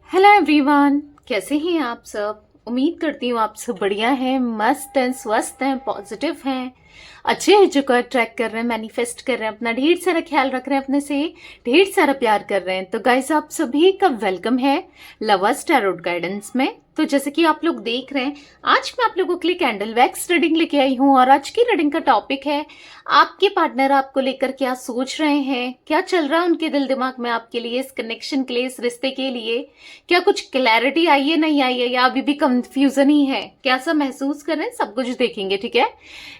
Hello everyone, कैसे हैं आप सब। उम्मीद करती हूँ आप सब बढ़िया हैं, मस्त हैं, स्वस्थ हैं, पॉजिटिव हैं, अच्छे एजू का ट्रैक कर रहे हैं, मैनिफेस्ट कर रहे हैं, अपना ढेर सारा ख्याल रख रहे हैं, अपने से ढेर सारा प्यार कर रहे हैं। तो गाइस, आप सभी का वेलकम है लवर्स टैरोट गाइडेंस में। तो जैसे कि आप लोग देख रहे हैं, आज मैं आप लोगों के लिए कैंडल वैक्स रीडिंग लेके आई हूँ और आज की रीडिंग का टॉपिक है आपके पार्टनर आपको लेकर क्या सोच रहे हैं, क्या चल रहा है उनके दिल दिमाग में आपके लिए, इस कनेक्शन के लिए, इस रिश्ते के लिए। क्या कुछ क्लैरिटी आई है, नहीं आई है, या अभी भी कंफ्यूजन ही है, क्या सब महसूस कर रहे हैं, सब कुछ देखेंगे। ठीक है,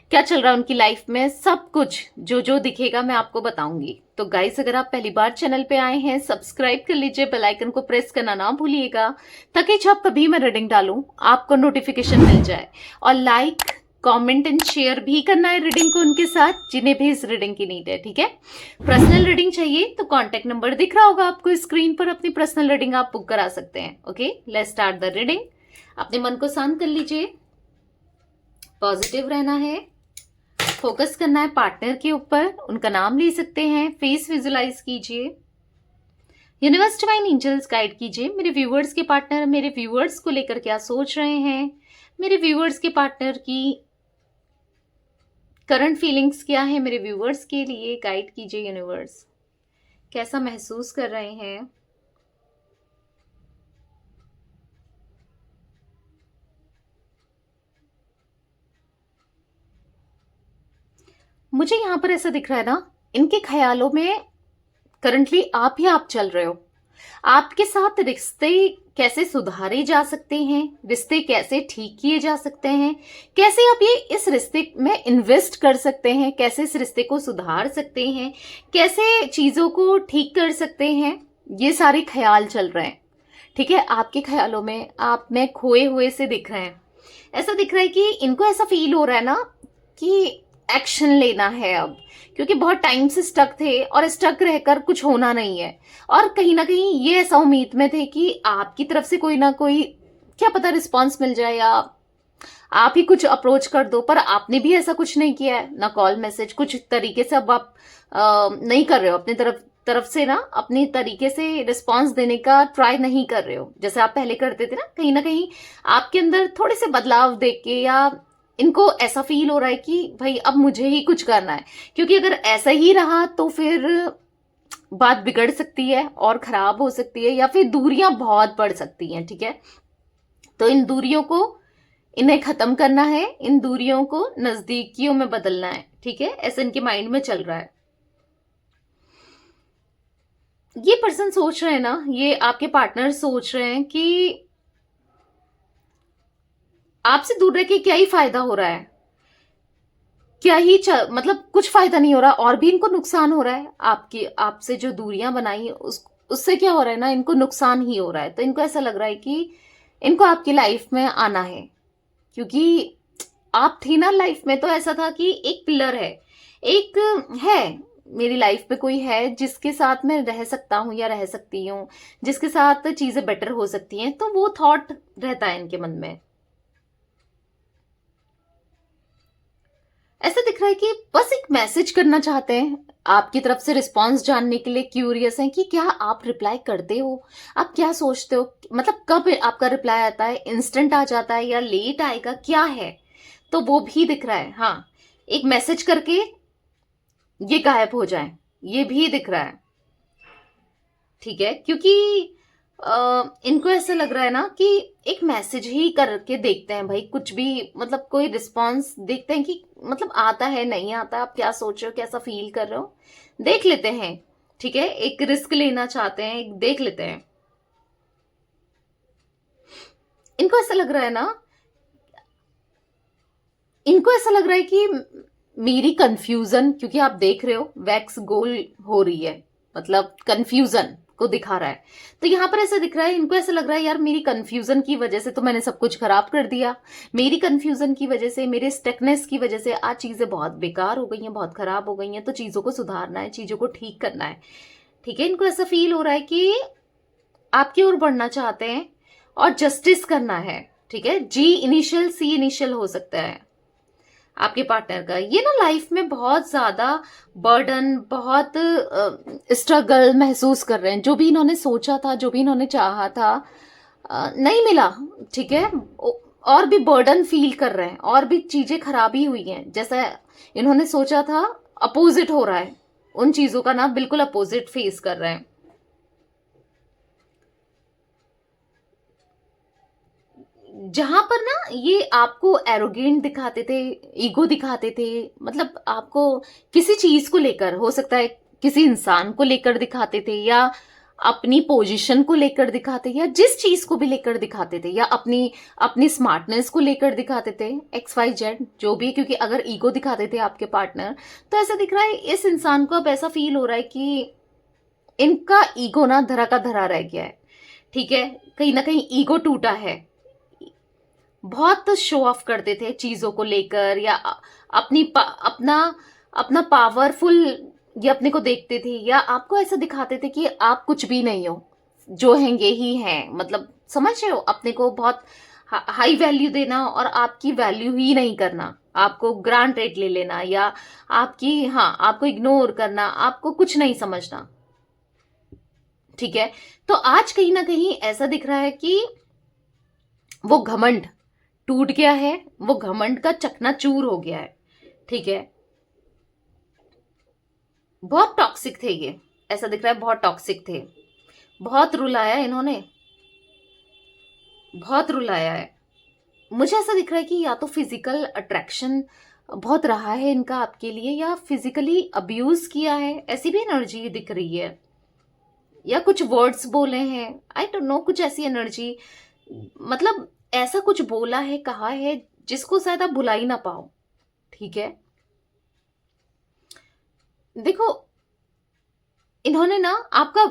क्या चल रहा है उनकी लाइफ में, सब कुछ जो जो दिखेगा मैं आपको बताऊंगी। तो गाइस, अगर आप पहली बार चैनल पे आए हैं, सब्सक्राइब कर लीजिए, बेल आइकन को प्रेस करना ना भूलिएगा, ताकि जब कभी मैं रीडिंग डालूं आपको नोटिफिकेशन मिल जाए। और लाइक, कमेंट एंड शेयर भी करना है रीडिंग को उनके साथ जिन्हें भी इस रीडिंग की नीड है। ठीक है, पर्सनल रीडिंग चाहिए तो कांटेक्ट नंबर दिख रहा होगा आपको स्क्रीन पर, अपनी पर्सनल रीडिंग आप बुक करा सकते हैं। Okay, let's start the reading. अपने मन को शांत कर लीजिए, पॉजिटिव रहना है, फोकस करना है पार्टनर के ऊपर, उनका नाम ले सकते हैं, फेस विजुलाइज कीजिए। यूनिवर्स डिवाइन एंजल्स गाइड कीजिए मेरे व्यूअर्स के पार्टनर मेरे व्यूअर्स को लेकर क्या सोच रहे हैं, मेरे व्यूअर्स के पार्टनर की करंट फीलिंग्स क्या है, मेरे व्यूअर्स के लिए गाइड कीजिए। यूनिवर्स कैसा महसूस कर रहे हैं। मुझे यहाँ पर ऐसा दिख रहा है ना, इनके ख्यालों में करंटली आप ही आप चल रहे हो। आपके साथ रिश्ते कैसे सुधारे जा सकते हैं, रिश्ते कैसे ठीक किए जा सकते हैं, कैसे आप ये इस रिश्ते में इन्वेस्ट कर सकते हैं, कैसे इस रिश्ते को सुधार सकते हैं, कैसे चीजों को ठीक कर सकते हैं, ये सारे ख्याल चल रहे हैं। ठीक है, आपके ख्यालों में आप में खोए हुए से दिख रहे हैं। ऐसा दिख रहा है कि इनको ऐसा फील हो रहा है ना कि एक्शन लेना है अब, क्योंकि बहुत टाइम से स्टक थे और स्टक रहकर कुछ होना नहीं है। और कहीं ना कहीं ये ऐसा उम्मीद में थे कि आपकी तरफ से कोई ना कोई, क्या पता, रिस्पॉन्स मिल जाए या आप ही कुछ अप्रोच कर दो, पर आपने भी ऐसा कुछ नहीं किया है ना, कॉल मैसेज कुछ तरीके से अब आप नहीं कर रहे हो, अपनी तरफ से ना अपनी तरीके से रिस्पॉन्स देने का ट्राई नहीं कर रहे हो जैसे आप पहले करते थे ना। कहीं ना कहीं आपके अंदर थोड़े से बदलाव देख के, या इनको ऐसा फील हो रहा है कि भाई अब मुझे ही कुछ करना है, क्योंकि अगर ऐसा ही रहा तो फिर बात बिगड़ सकती है और खराब हो सकती है, या फिर दूरियां बहुत बढ़ सकती हैं। ठीक है, तो इन दूरियों को, इन्हें खत्म करना है, इन दूरियों को नजदीकियों में बदलना है। ठीक है, ऐसा इनके माइंड में चल रहा है। ये पर्सन सोच रहे हैं ना, ये आपके पार्टनर सोच रहे हैं कि आपसे दूर रह के क्या ही फायदा हो रहा है, क्या ही मतलब कुछ फायदा नहीं हो रहा, और भी इनको नुकसान हो रहा है। आपकी आपसे जो दूरियां बनाई उससे क्या हो रहा है ना, इनको नुकसान ही हो रहा है। तो इनको ऐसा लग रहा है कि इनको आपकी लाइफ में आना है, क्योंकि आप थी ना लाइफ में, तो ऐसा था कि एक पिलर है, एक है, मेरी लाइफ में कोई है जिसके साथ मैं रह सकता हूं या रह सकती हूँ, जिसके साथ चीजें बेटर हो सकती हैं। तो वो थॉट रहता है इनके मन में। ऐसा दिख रहा है कि बस एक मैसेज करना चाहते हैं, आपकी तरफ से रिस्पांस जानने के लिए क्यूरियस हैं कि क्या आप रिप्लाई करते हो, आप क्या सोचते हो, मतलब कब आपका रिप्लाई आता है, इंस्टेंट आ जाता है या लेट आएगा, क्या है। तो वो भी दिख रहा है। हाँ, एक मैसेज करके ये गायब हो जाए, ये भी दिख रहा है। ठीक है, क्योंकि इनको ऐसा लग रहा है ना कि एक मैसेज ही करके देखते हैं भाई, कुछ भी, मतलब कोई रिस्पांस देखते हैं कि मतलब आता है नहीं आता, आप क्या सोच रहे हो, कैसा फील कर रहे हो, देख लेते हैं। ठीक है, एक रिस्क लेना चाहते हैं, एक देख लेते हैं। इनको ऐसा लग रहा है ना, इनको ऐसा लग रहा है कि मेरी कंफ्यूजन, क्योंकि आप देख रहे हो वैक्स गोल हो रही है, मतलब कंफ्यूजन को दिखा रहा है। तो यहां पर ऐसा दिख रहा है, इनको ऐसा लग रहा है यार मेरी कंफ्यूजन की वजह से तो मैंने सब कुछ खराब कर दिया, मेरी कंफ्यूजन की वजह से, मेरे स्टकनेस की वजह से आज चीजें बहुत बेकार हो गई हैं, बहुत खराब हो गई हैं। तो चीजों को सुधारना है, चीजों को ठीक करना है। ठीक है, इनको ऐसा फील हो रहा है कि आपकी ओर बढ़ना चाहते हैं और जस्टिस करना है। ठीक है, जी इनिशियल, सी इनिशियल हो सकता है। आपके पार्टनर का ये ना लाइफ में बहुत ज्यादा बर्डन, बहुत स्ट्रगल महसूस कर रहे हैं। जो भी इन्होंने सोचा था, जो भी इन्होंने चाहा था, नहीं मिला। ठीक है, और भी बर्डन फील कर रहे हैं, और भी चीजें खराबी हुई हैं। जैसा इन्होंने सोचा था अपोजिट हो रहा है, उन चीजों का ना बिल्कुल अपोजिट फेस कर रहे हैं। जहां पर ना ये आपको एरोगेंट दिखाते थे, ईगो दिखाते थे, मतलब आपको किसी चीज को लेकर, हो सकता है किसी इंसान को लेकर दिखाते थे, या अपनी पोजीशन को लेकर दिखाते, या जिस चीज को भी लेकर दिखाते थे, या अपनी अपनी स्मार्टनेस को लेकर दिखाते थे, एक्स वाई जेड जो भी। क्योंकि अगर ईगो दिखाते थे आपके पार्टनर, तो ऐसा दिख रहा है इस इंसान को अब ऐसा फील हो रहा है कि इनका ईगो ना धरा का धरा रह गया है। ठीक है, कहीं ना कहीं ईगो टूटा है। बहुत शो ऑफ करते थे चीजों को लेकर, या अपना अपना पावरफुल ये अपने को देखते थे, या आपको ऐसा दिखाते थे कि आप कुछ भी नहीं हो, जो हैं ये ही हैं। मतलब समझ रहे हो, अपने को बहुत हाई वैल्यू देना और आपकी वैल्यू ही नहीं करना, आपको ग्रांटेड ले लेना, या आपकी, हाँ, आपको इग्नोर करना, आपको कुछ नहीं समझना। ठीक है, तो आज कहीं ना कहीं ऐसा दिख रहा है कि वो घमंड टूट गया है, वो घमंड का चकनाचूर हो गया है। ठीक है, बहुत टॉक्सिक थे ये, ऐसा दिख रहा है बहुत टॉक्सिक थे। बहुत रुलाया इन्होंने, बहुत रुलाया है। मुझे ऐसा दिख रहा है कि या तो फिजिकल अट्रैक्शन बहुत रहा है इनका आपके लिए, या फिजिकली अब्यूज किया है, ऐसी भी एनर्जी दिख रही है, या कुछ वर्ड्स बोले हैं, आई डोंट नो, कुछ ऐसी एनर्जी, मतलब ऐसा कुछ बोला है, कहा है, जिसको शायद आप भुला ही ना पाओ। ठीक है, देखो इन्होंने ना आपका,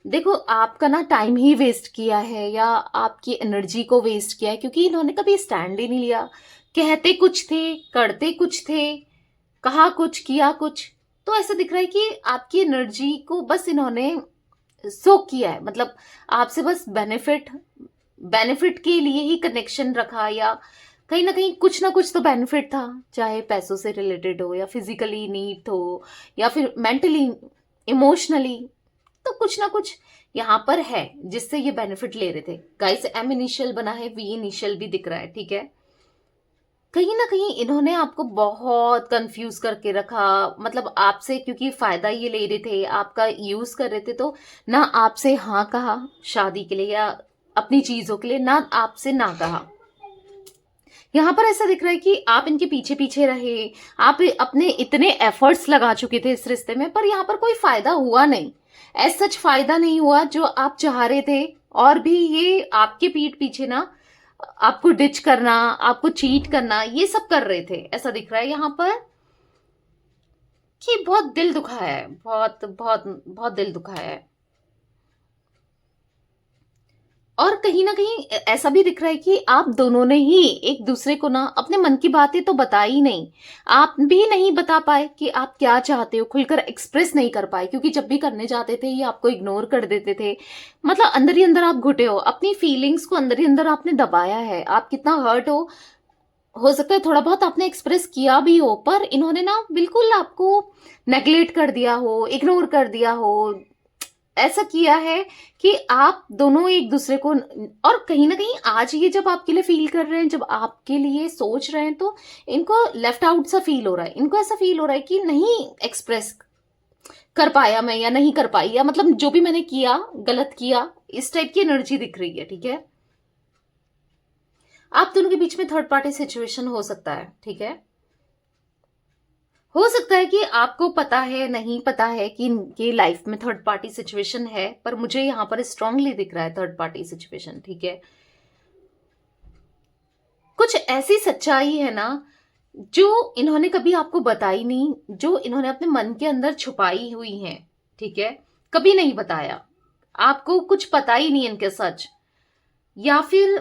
देखो आपका ना टाइम ही वेस्ट किया है, या आपकी एनर्जी को वेस्ट किया है, क्योंकि इन्होंने कभी स्टैंड ही नहीं लिया। कहते कुछ थे, करते कुछ थे, कहा कुछ, किया कुछ। तो ऐसा दिख रहा है कि आपकी एनर्जी को बस इन्होंने सोक किया है, मतलब आपसे बस बेनिफिट बेनिफिट के लिए ही कनेक्शन रखा, या कहीं ना कुछ तो बेनिफिट था, चाहे पैसों से रिलेटेड हो, या फिजिकली नीड हो, या फिर मेंटली, इमोशनली, तो कुछ ना कुछ यहाँ पर है जिससे ये बेनिफिट ले रहे थे। गाइस, एम इनिशियल बना है, वी इनिशियल भी दिख रहा है। ठीक है, कहीं ना कहीं इन्होंने आपको बहुत कंफ्यूज करके रखा, मतलब आपसे क्योंकि फायदा ये ले रहे थे, आपका यूज कर रहे थे, तो ना आपसे हाँ कहा शादी के लिए या अपनी चीजों के लिए, ना आपसे ना कहा। यहाँ पर ऐसा दिख रहा है कि आप इनके पीछे पीछे रहे, आप अपने इतने एफर्ट्स लगा चुके थे इस रिश्ते में, पर यहाँ पर कोई फायदा हुआ नहीं, ऐसा सच फायदा नहीं हुआ जो आप चाह रहे थे। और भी ये आपके पीठ पीछे ना आपको डिच करना, आपको चीट करना, ये सब कर रहे थे। ऐसा दिख रहा है यहाँ पर कि बहुत दिल दुखाया है, बहुत बहुत बहुत दिल दुखाया है। और कहीं ना कहीं ऐसा भी दिख रहा है कि आप दोनों ने ही एक दूसरे को ना अपने मन की बातें तो बताई नहीं, आप भी नहीं बता पाए कि आप क्या चाहते हो, खुलकर एक्सप्रेस नहीं कर पाए, क्योंकि जब भी करने जाते थे ये आपको इग्नोर कर देते थे। मतलब अंदर ही अंदर आप घुटे हो, अपनी फीलिंग्स को अंदर ही अंदर आपने दबाया है। आप कितना हर्ट हो सकता है थोड़ा बहुत आपने एक्सप्रेस किया भी हो, पर इन्होंने ना बिल्कुल आपको नेग्लेक्ट कर दिया हो, इग्नोर कर दिया हो, ऐसा किया है कि आप दोनों एक दूसरे को, और कहीं ना कहीं आज ये जब आपके लिए फील कर रहे हैं, जब आपके लिए सोच रहे हैं, तो इनको लेफ्ट आउट सा फील हो रहा है, इनको ऐसा फील हो रहा है कि नहीं एक्सप्रेस कर पाया मैं, या नहीं कर पाई, या मतलब जो भी मैंने किया गलत किया, इस टाइप की एनर्जी दिख रही है। ठीक है, आप दोनों के बीच में थर्ड पार्टी सिचुएशन हो सकता है। ठीक है, हो सकता है कि आपको पता है, नहीं पता है कि इनके लाइफ में थर्ड पार्टी सिचुएशन है, पर मुझे यहां पर स्ट्रांगली दिख रहा है थर्ड पार्टी सिचुएशन। ठीक है, कुछ ऐसी सच्चाई है ना जो इन्होंने कभी आपको बताई नहीं, जो इन्होंने अपने मन के अंदर छुपाई हुई है। ठीक है, कभी नहीं बताया आपको, कुछ पता ही नहीं इनके सच, या फिर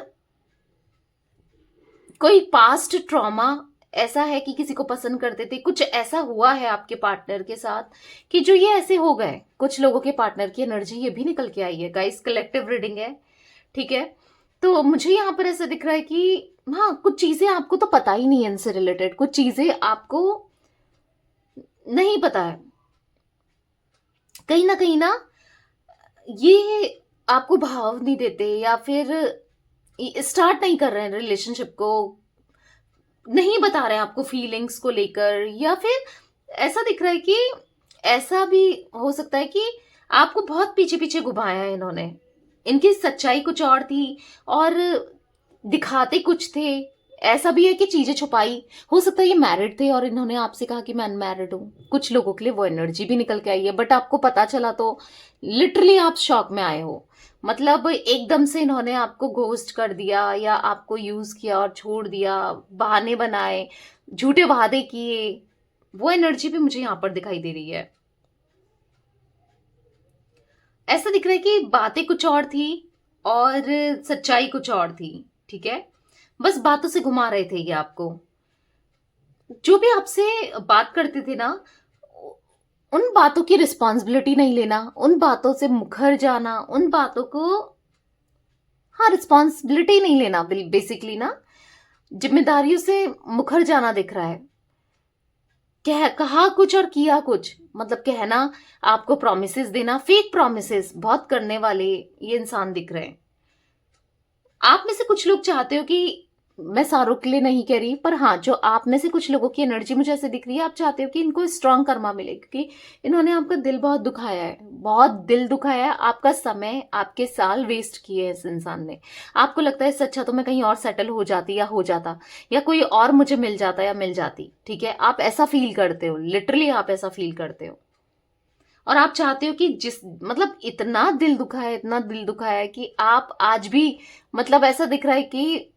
कोई पास्ट ट्रॉमा ऐसा है कि किसी को पसंद करते थे, कुछ ऐसा हुआ है आपके पार्टनर के साथ कि जो ये ऐसे हो गए। कुछ लोगों के पार्टनर की एनर्जी ये भी निकल के आई है। गाइस, कलेक्टिव रीडिंग है। ठीक है, तो मुझे यहाँ पर ऐसा दिख रहा है कि हाँ, कुछ चीजें आपको तो पता ही नहीं है इनसे रिलेटेड, कुछ चीजें आपको नहीं पता है। कहीं ना ये आपको भाव नहीं देते, या फिर स्टार्ट नहीं कर रहे हैं रिलेशनशिप को, नहीं बता रहे हैं आपको फीलिंग्स को लेकर, या फिर ऐसा दिख रहा है कि ऐसा भी हो सकता है कि आपको बहुत पीछे पीछे घुमाया है इन्होंने। इनकी सच्चाई कुछ और थी और दिखाते कुछ थे। ऐसा भी है कि चीजें छुपाई। हो सकता है ये मैरिड थे और इन्होंने आपसे कहा कि मैं अनमैरिड हूँ। कुछ लोगों के लिए वो एनर्जी भी निकल के आई है, बट आपको पता चला तो लिटरली आप शॉक में आए हो। मतलब एकदम से इन्होंने आपको घोस्ट कर दिया, या आपको यूज किया और छोड़ दिया, बहाने बनाए, झूठे वादे किए। वो एनर्जी भी मुझे यहाँ पर दिखाई दे रही है। ऐसा दिख रहा है कि बातें कुछ और थी और सच्चाई कुछ और थी। ठीक है, बस बातों से घुमा रहे थे ये आपको। जो भी आपसे बात करते थे ना, उन बातों की रिस्पॉन्सिबिलिटी नहीं लेना, उन बातों से मुखर जाना, उन बातों को, हाँ, रिस्पॉन्सिबिलिटी नहीं लेना, बेसिकली ना जिम्मेदारियों से मुखर जाना दिख रहा है। कहा कुछ और किया कुछ, मतलब कहना, आपको प्रॉमिसेस देना, फेक प्रॉमिसेस बहुत करने वाले ये इंसान दिख रहे हैं। आप में से कुछ लोग चाहते हो कि, मैं सारों के लिए नहीं कह रही, पर हाँ, जो आप में से कुछ लोगों की एनर्जी मुझे ऐसे दिख रही है, आप चाहते हो कि इनको स्ट्रांग कर्मा मिले, क्योंकि इन्होंने आपका दिल बहुत दुखाया है, बहुत दिल दुखाया है, आपका समय, आपके साल वेस्ट किए हैं इस इंसान ने। आपको लगता है इससे अच्छा तो मैं कहीं और सेटल हो जाती, या हो जाता, या कोई और मुझे मिल जाता या मिल जाती। ठीक है, आप ऐसा फील करते हो, लिटरली आप ऐसा फील करते हो। और आप चाहते हो कि जिस, मतलब इतना दिल दुखा है, इतना दिल दुखा है कि आप आज भी, मतलब ऐसा दिख रहा है कि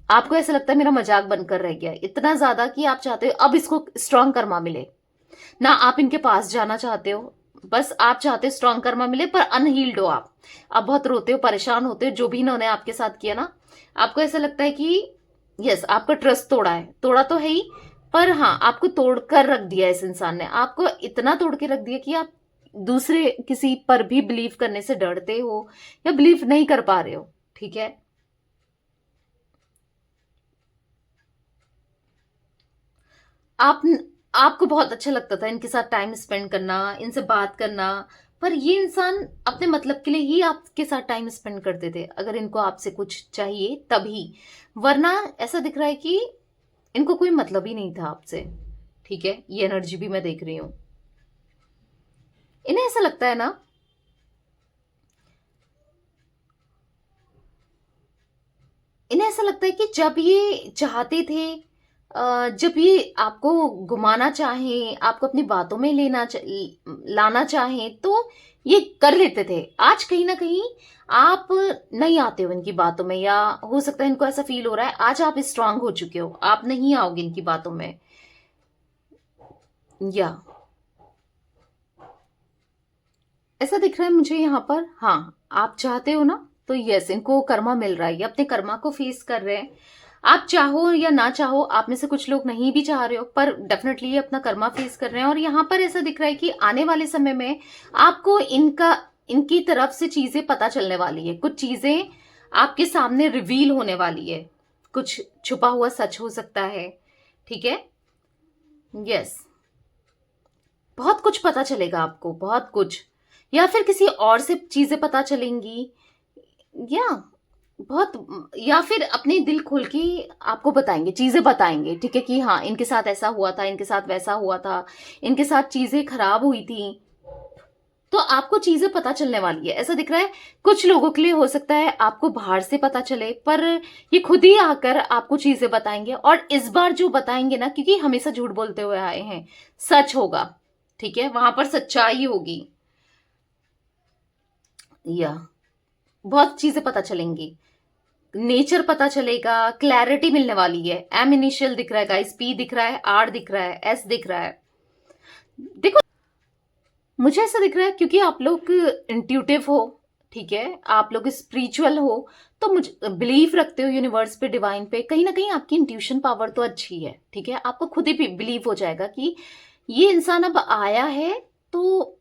आपको ऐसा लगता है मेरा मजाक बनकर रह गया, इतना ज्यादा कि आप चाहते हो अब इसको स्ट्रांग कर्मा मिले। ना आप इनके पास जाना चाहते हो, बस आप चाहते हो स्ट्रांग कर्मा मिले, पर अनहील्ड हो आप बहुत रोते हो, परेशान होते हो, जो भी इन्होंने आपके साथ किया ना। आपको ऐसा लगता है कि यस, आपका ट्रस्ट तोड़ा है, तोड़ा तो है ही, पर हाँ, आपको तोड़कर रख दिया इस इंसान ने, आपको इतना तोड़ के रख दिया कि आप दूसरे किसी पर भी बिलीव करने से डरते हो, या बिलीव नहीं कर पा रहे हो। ठीक है, आप आपको बहुत अच्छा लगता था इनके साथ टाइम स्पेंड करना, इनसे बात करना, पर ये इंसान अपने मतलब के लिए ही आपके साथ टाइम स्पेंड करते थे, अगर इनको आपसे कुछ चाहिए तभी। वरना ऐसा दिख रहा है कि इनको कोई मतलब ही नहीं था आपसे। ठीक है, ये एनर्जी भी मैं देख रही हूं। इन्हें ऐसा लगता है ना, इन्हें ऐसा लगता है कि जब ये चाहते थे, जब ये आपको घुमाना चाहें, आपको अपनी बातों में लाना चाहें, तो ये कर लेते थे। आज कहीं ना कहीं आप नहीं आते हो इनकी बातों में, या हो सकता है इनको ऐसा फील हो रहा है आज आप स्ट्रांग हो चुके हो, आप नहीं आओगे इनकी बातों में। या ऐसा दिख रहा है मुझे यहाँ पर, हाँ, आप चाहते हो ना, तो यस, इनको कर्मा मिल रहा है, ये अपने कर्मा को फेस कर रहे हैं। आप चाहो या ना चाहो, आप में से कुछ लोग नहीं भी चाह रहे हो, पर डेफिनेटली ये अपना कर्मा फेस कर रहे हैं। और यहाँ पर ऐसा दिख रहा है कि आने वाले समय में आपको इनकी तरफ से चीजें पता चलने वाली है, कुछ चीजें आपके सामने रिवील होने वाली है, कुछ छुपा हुआ सच हो सकता है। ठीक है, यस, बहुत कुछ पता चलेगा आपको, बहुत कुछ, या फिर किसी और से चीजें पता चलेंगी, या बहुत, या फिर अपने दिल खोल के आपको बताएंगे, चीजें बताएंगे। ठीक है, कि हाँ, इनके साथ ऐसा हुआ था, इनके साथ वैसा हुआ था, इनके साथ चीजें खराब हुई थी, तो आपको चीजें पता चलने वाली है। ऐसा दिख रहा है कुछ लोगों के लिए हो सकता है आपको बाहर से पता चले, पर ये खुद ही आकर आपको चीजें बताएंगे। और इस बार जो बताएंगे ना, क्योंकि हमेशा झूठ बोलते हुए आए हैं, सच होगा। ठीक है, वहां पर सच्चाई होगी, या बहुत चीजें पता चलेंगी, नेचर पता चलेगा, क्लैरिटी मिलने वाली है। एम इनिशियल दिख रहा है गाइस, पी दिख रहा है, आर दिख रहा है, एस दिख रहा है। देखो, मुझे ऐसा दिख रहा है क्योंकि आप लोग इंट्यूटिव हो, ठीक है, आप लोग स्पिरिचुअल हो, तो मुझे बिलीव रखते हो यूनिवर्स पे, डिवाइन पे, कहीं ना कहीं आपकी इंट्यूशन पावर तो अच्छी है। ठीक है, आपको खुद ही बिलीव हो जाएगा कि ये इंसान अब आया है तो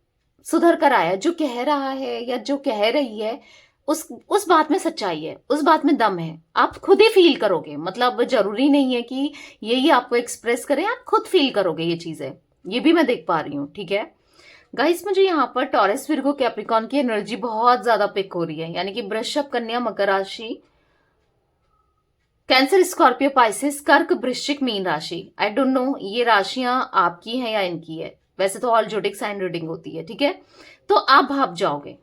सुधर कर आया, जो कह रहा है या जो कह रही है उस बात में सच्चाई है, उस बात में दम है, आप खुद ही फील करोगे। मतलब जरूरी नहीं है कि यही आपको एक्सप्रेस करें, आप खुद फील करोगे ये चीजें। ये भी मैं देख पा रही हूँ, ठीक है गाइस। मुझे यहाँ पर टॉरस, विर्गो, कैप्रिकॉर्न की एनर्जी बहुत ज्यादा पिक हो रही है, यानी कि वृषभ, कन्या, मकर राशि, कैंसर, स्कॉर्पियो, पाइसिस, कर्क, वृश्चिक, मीन राशि। आई डोंट नो ये राशियां आपकी हैं या इनकी है। वैसे तो ऑल जोडिक साइन रीडिंग होती है, ठीक है। तो आप भाप जाओगे,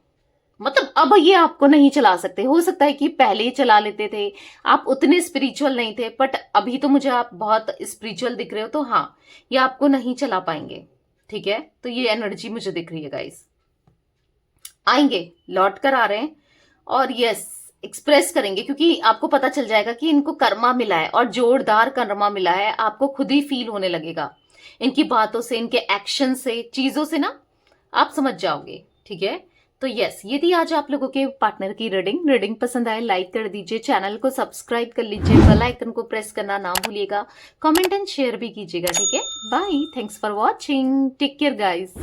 मतलब अब ये आपको नहीं चला सकते। हो सकता है कि पहले ही चला लेते थे, आप उतने स्पिरिचुअल नहीं थे, बट अभी तो मुझे आप बहुत स्पिरिचुअल दिख रहे हो, तो हाँ ये आपको नहीं चला पाएंगे, ठीक है। तो ये एनर्जी मुझे दिख रही है गाइस। आएंगे, लौट कर आ रहे हैं, और यस एक्सप्रेस करेंगे, क्योंकि आपको पता चल जाएगा कि इनको कर्मा मिला है और जोरदार कर्मा मिला है। आपको खुद ही फील होने लगेगा इनकी बातों से, इनके एक्शन से, चीजों से ना, आप समझ जाओगे, ठीक है। तो यस, ये थी आज आप लोगों के पार्टनर की रीडिंग पसंद आए लाइक कर दीजिए, चैनल को सब्सक्राइब कर लीजिए, बेल आइकन को प्रेस करना ना भूलिएगा, कमेंट एंड शेयर भी कीजिएगा, ठीक है। Bye, thanks for watching, take care guys.